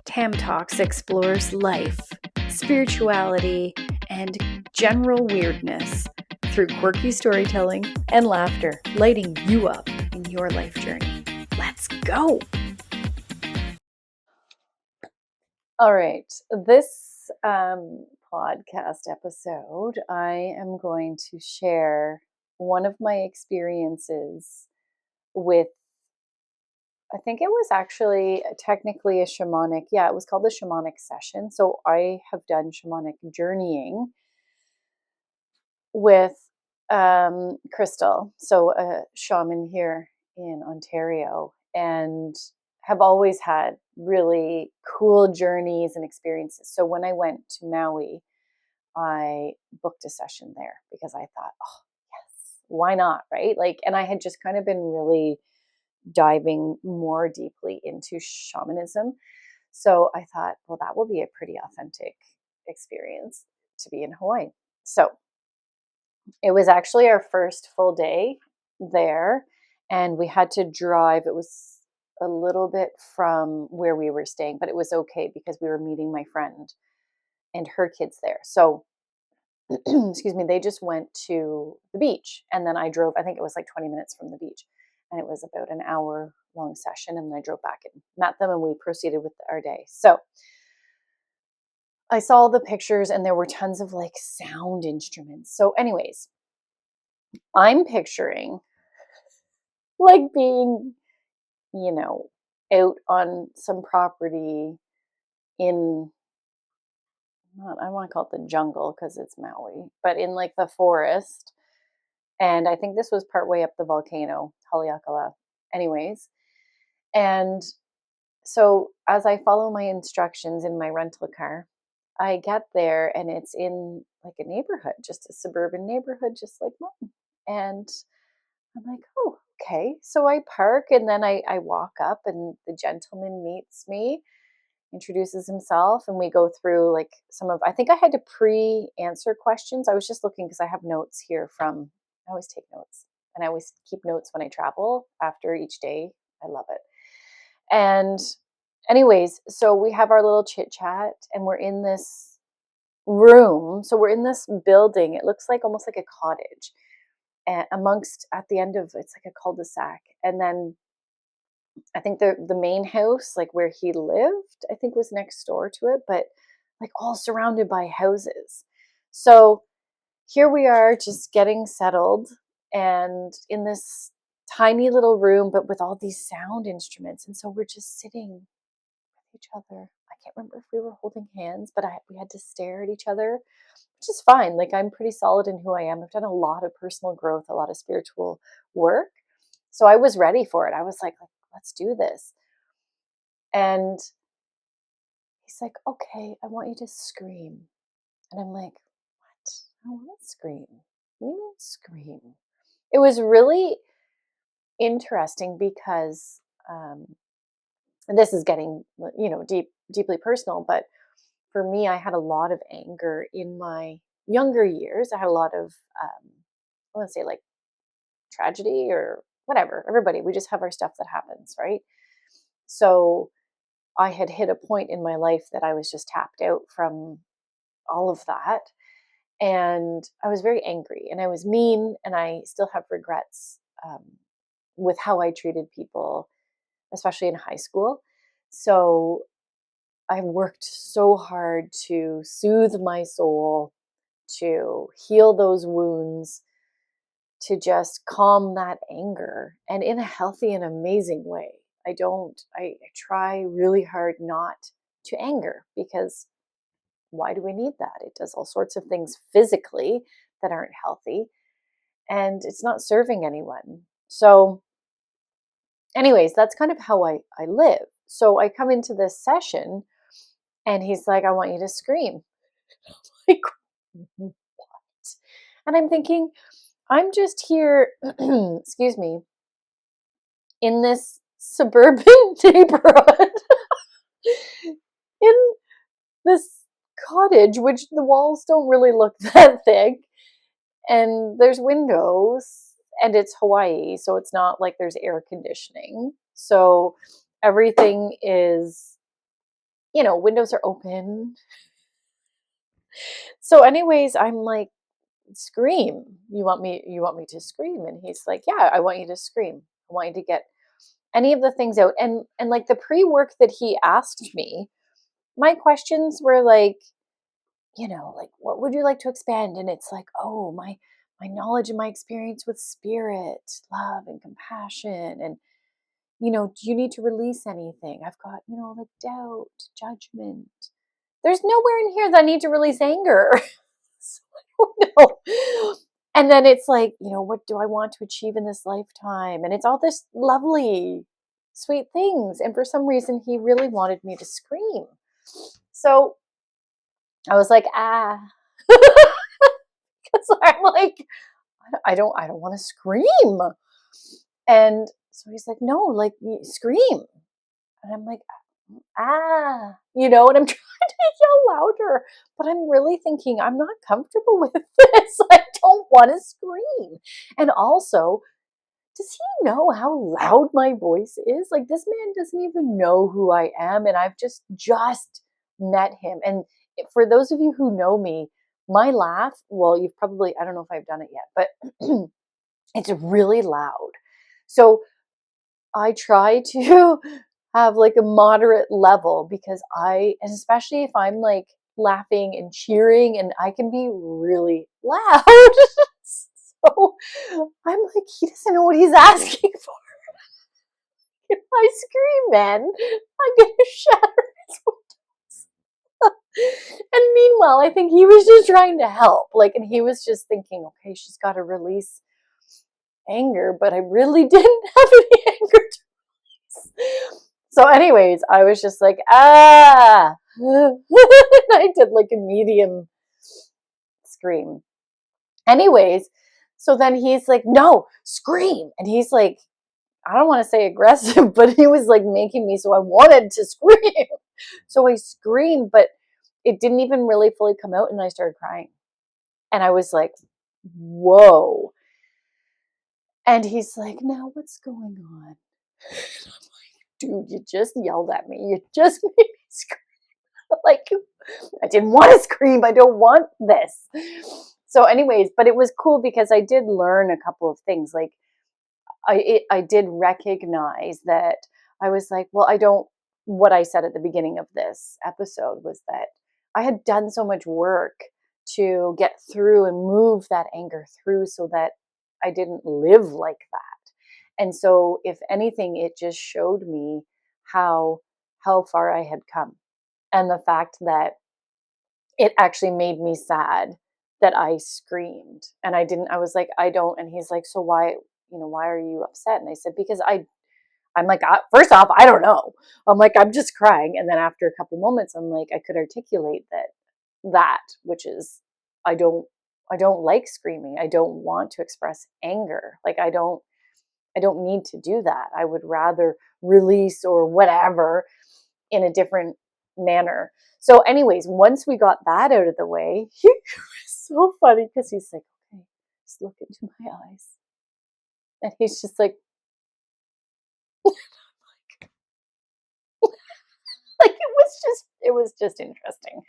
Tam Talks explores life, spirituality, and general weirdness through quirky storytelling and laughter, lighting you up in your life journey. Let's go! All right, this podcast episode, I am going to share one of my experiences with, I think it was actually technically a shamanic, it was called the shamanic session. So I have done shamanic journeying with Crystal, so a shaman here in Ontario, and have always had really cool journeys and experiences. So when I went to Maui, I booked a session there because I thought, oh, yes, why not, right? Like, and I had just kind of been really diving more deeply into shamanism. So I thought, well, that will be a pretty authentic experience to be in Hawaii. So it was actually our first full day there, and we had to drive. It was a little bit from where we were staying, but it was okay because we were meeting my friend and her kids there. So, excuse me, they just went to the beach, and then I drove, I think it was like 20 minutes from the beach, and it was about an hour long session, and I drove back and met them, and we proceeded with our day. So I saw the pictures, and there were tons of like sound instruments. So anyways, I'm picturing like being, out on some property in, I want to call it the jungle because it's Maui, but in like the forest. And I think this was partway up the volcano, Haleakala. Anyways, and so as I follow my instructions in my rental car, I get there and it's in like a neighborhood, just a suburban neighborhood, just like mine. And I'm like, oh, okay. So I park and then I walk up and the gentleman meets me, introduces himself, and we go through like I think I had to pre-answer questions. I was just looking because I have notes here I always take notes and I always keep notes when I travel after each day. I love it. And anyways, so we have our little chit chat and we're in this room. So we're in this building. It looks like almost like a cottage. And at the end of it's like a cul-de-sac. And then I think the main house, like where he lived, I think was next door to it, but like all surrounded by houses. So here we are just getting settled and in this tiny little room, but with all these sound instruments. And so we're just sitting with each other. I can't remember if we were holding hands, but we had to stare at each other, which is fine. Like I'm pretty solid in who I am. I've done a lot of personal growth, a lot of spiritual work. So I was ready for it. I was like, let's do this. And he's like, okay, I want you to scream. And I'm like, what? I want to scream. What do you mean scream? It was really interesting because, and this is getting, deeply personal, but for me, I had a lot of anger in my younger years. I had a lot of, I want to say like tragedy or whatever. Everybody, we just have our stuff that happens, right? So I had hit a point in my life that I was just tapped out from all of that. And I was very angry and I was mean, and I still have regrets with how I treated people, especially in high school. So I worked so hard to soothe my soul, to heal those wounds, to just calm that anger, and in a healthy and amazing way. I try really hard not to anger, because why do we need that? It does all sorts of things physically that aren't healthy, and it's not serving anyone. So anyways, that's kind of how I live. So I come into this session and he's like, I want you to scream. Like, what? And I'm thinking, I'm just here, excuse me, in this suburban neighborhood, in this cottage, which the walls don't really look that thick, and there's windows, and it's Hawaii, so it's not like there's air conditioning. So everything is windows are open. So anyways, I'm like, scream. You want me to scream? And he's like, yeah, I want you to scream. I want you to get any of the things out. And like the pre-work that he asked me, my questions were like, like, what would you like to expand? And it's like, oh, my knowledge and my experience with spirit, love and compassion. And, do you need to release anything? I've got, like doubt, judgment. There's nowhere in here that I need to release anger. So I don't know. And then it's like, what do I want to achieve in this lifetime? And it's all this lovely, sweet things. And for some reason, he really wanted me to scream. So I was like, ah. Because I'm like, I don't want to scream. And so he's like, no, like, scream. And I'm like, ah, and I'm trying to yell louder, but I'm really thinking I'm not comfortable with this. I don't want to scream. And also, does he know how loud my voice is? Like, this man doesn't even know who I am, and I've just met him. And for those of you who know me, my laugh, well, you've probably, I don't know if I've done it yet, but it's really loud. So I try to have like a moderate level because and especially if I'm like laughing and cheering, and I can be really loud. So I'm like, he doesn't know what he's asking for. If I scream, man, I'm going to shatter his windows. And meanwhile, I think he was just trying to help. Like, and he was just thinking, okay, she's got to release anger, but I really didn't have any anger to release. So anyways, I was just like, ah. I did like a medium scream. Anyways, so then he's like, no, scream. And he's like, I don't want to say aggressive, but he was like making me so I wanted to scream. So I screamed, but it didn't even really fully come out, and I started crying. And I was like, whoa. And he's like, now what's going on? And I'm like, dude, you just yelled at me. You just made me scream. Like, I didn't want to scream. I don't want this. So anyways, but it was cool because I did learn a couple of things. Like, I did recognize that I was like, well, what I said at the beginning of this episode was that I had done so much work to get through and move that anger through so that I didn't live like that. And so if anything, it just showed me how far I had come. And the fact that it actually made me sad that I screamed, and I was like, I don't. And he's like, so why are you upset? And I said, because I'm like, first off, I don't know. I'm like, I'm just crying. And then after a couple moments, I'm like, I could articulate that, which is, I don't like screaming. I don't want to express anger. Like, I don't need to do that. I would rather release or whatever in a different manner. So anyways, once we got that out of the way, it was so funny because he's like, okay, just look into my eyes. And he's just like, like it was just interesting.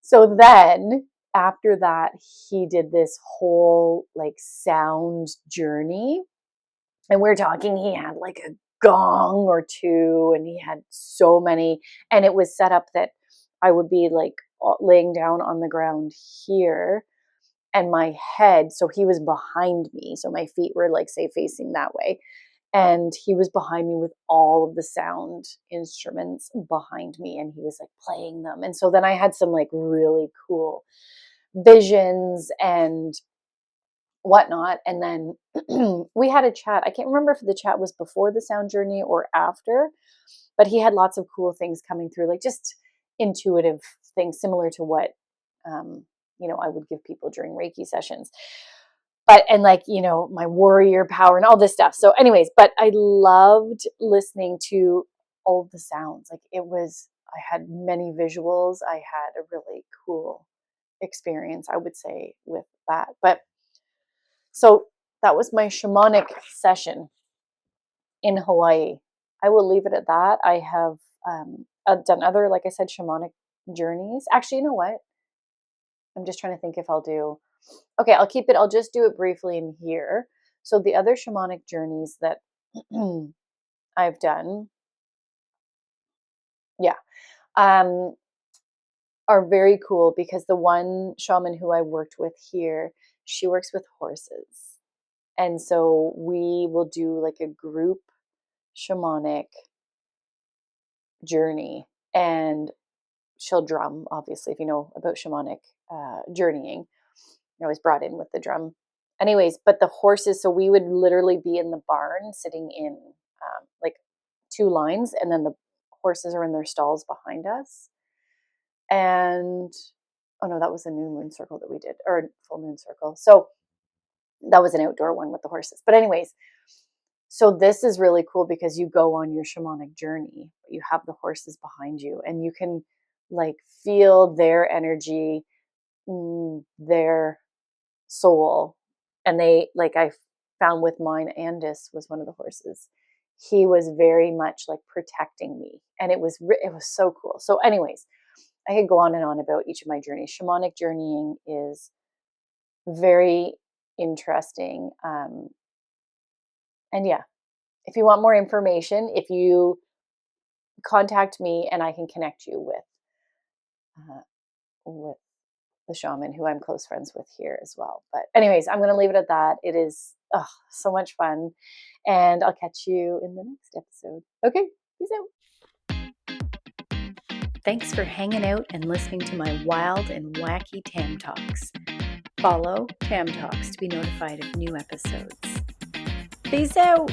So then after that, he did this whole like sound journey. And we're talking, he had like a gong or two, and he had so many. And it was set up that I would be like laying down on the ground here, and my head, so he was behind me. So my feet were like, say, facing that way. And he was behind me with all of the sound instruments behind me, and he was like playing them. And so then I had some like really cool visions and whatnot. And then we had a chat. I can't remember if the chat was before the sound journey or after, but he had lots of cool things coming through, like just intuitive things similar to what I would give people during Reiki sessions. But, and like, my warrior power and all this stuff. So anyways, but I loved listening to all of the sounds. Like, I had many visuals. I had a really cool experience, I would say, with that. But so that was my shamanic session in Hawaii. I will leave it at that. I have I've done other, like I said, shamanic journeys. Actually, you know what? I'm just trying to think if I'll do. Okay, I'll just do it briefly in here. So the other shamanic journeys that I've done, yeah, um, are very cool because the one shaman who I worked with here, she works with horses. And so we will do like a group shamanic journey, and she'll drum, obviously, if you know about shamanic journeying. I was brought in with the drum. Anyways, but the horses, so we would literally be in the barn sitting in like two lines, and then the horses are in their stalls behind us. And oh no, that was a new moon circle that we did, or full moon circle. So that was an outdoor one with the horses. But anyways, so this is really cool because you go on your shamanic journey, but you have the horses behind you, and you can like feel their energy, their soul. And they, like I found with mine, Andis was one of the horses. He was very much like protecting me, and it was so cool. So anyways, I could go on and on about each of my journeys. Shamanic journeying is very interesting. And yeah, if you want more information, if you contact me, and I can connect you with the shaman who I'm close friends with here as well. But anyways, I'm going to leave it at that. It is so much fun, and I'll catch you in the next episode. Okay, peace out. Thanks for hanging out and listening to my wild and wacky Tam Talks. Follow Tam Talks to be notified of new episodes. Peace out.